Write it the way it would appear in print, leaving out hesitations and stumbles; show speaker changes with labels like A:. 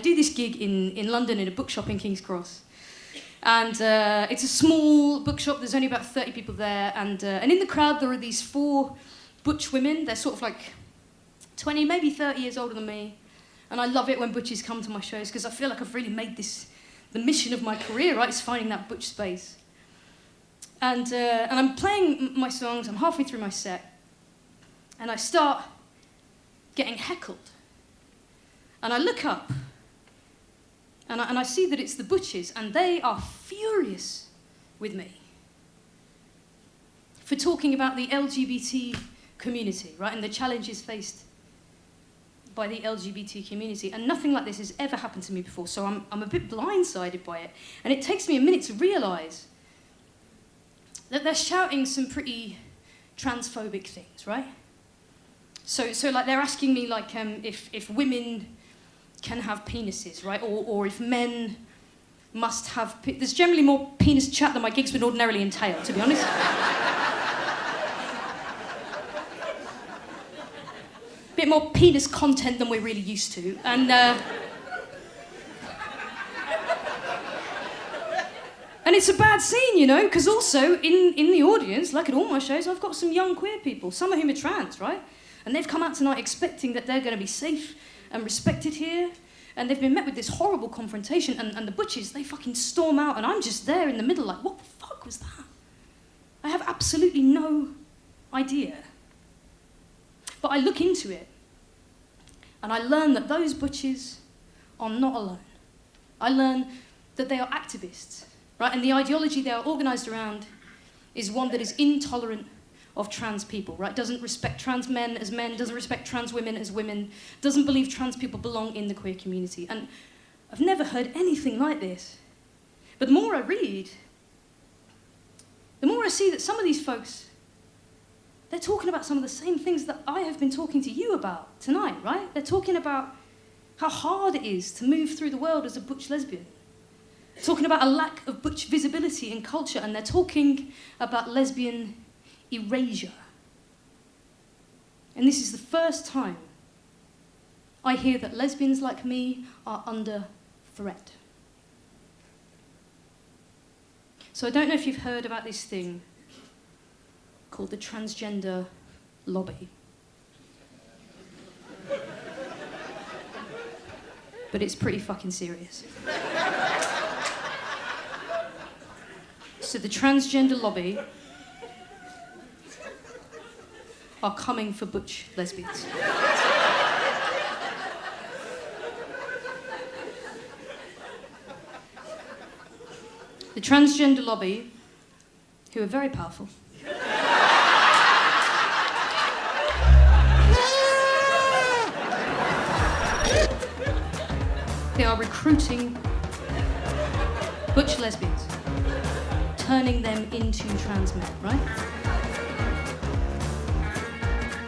A: do this gig in London in a bookshop in King's Cross. And it's a small bookshop, there's only about 30 people there, and in the crowd there are these 4 butch women. They're sort of like 20, maybe 30 years older than me. And I love it when butches come to my shows, because I feel like I've really made this the mission of my career, right? Is finding that butch space. And I'm playing my songs, I'm halfway through my set, and I start getting heckled. And I look up, and I see that it's the butches, and they are furious with me for talking about the LGBT community, right, and the challenges faced by the LGBT community. And nothing like this has ever happened to me before, so I'm a bit blindsided by it. And it takes me a minute to realise that they're shouting some pretty transphobic things, right? So like they're asking me like if women can have penises, right? Or if men must have... There's generally more penis chat than my gigs would ordinarily entail, to be honest. Bit more penis content than we're really used to. And it's a bad scene, you know, because also in the audience, like at all my shows, I've got some young queer people, some of whom are trans, right? And they've come out tonight expecting that they're going to be safe and respected here, and they've been met with this horrible confrontation, and the butches, they fucking storm out, and I'm just there in the middle like, what the fuck was that? I have absolutely no idea. But I look into it, and I learn that those butches are not alone. I learn that they are activists, right? And the ideology they are organised around is one that is intolerant of trans people, right? Doesn't respect trans men as men, doesn't respect trans women as women, doesn't believe trans people belong in the queer community. And I've never heard anything like this. But the more I read, the more I see that some of these folks, they're talking about some of the same things that I have been talking to you about tonight, right? They're talking about how hard it is to move through the world as a butch lesbian. They're talking about a lack of butch visibility in culture, and they're talking about lesbian erasure. And this is the first time I hear that lesbians like me are under threat. So I don't know if you've heard about this thing called the transgender lobby. But it's pretty fucking serious. So the transgender lobby are coming for butch lesbians. The transgender lobby, who are very powerful, they are recruiting butch lesbians, turning them into trans men, right?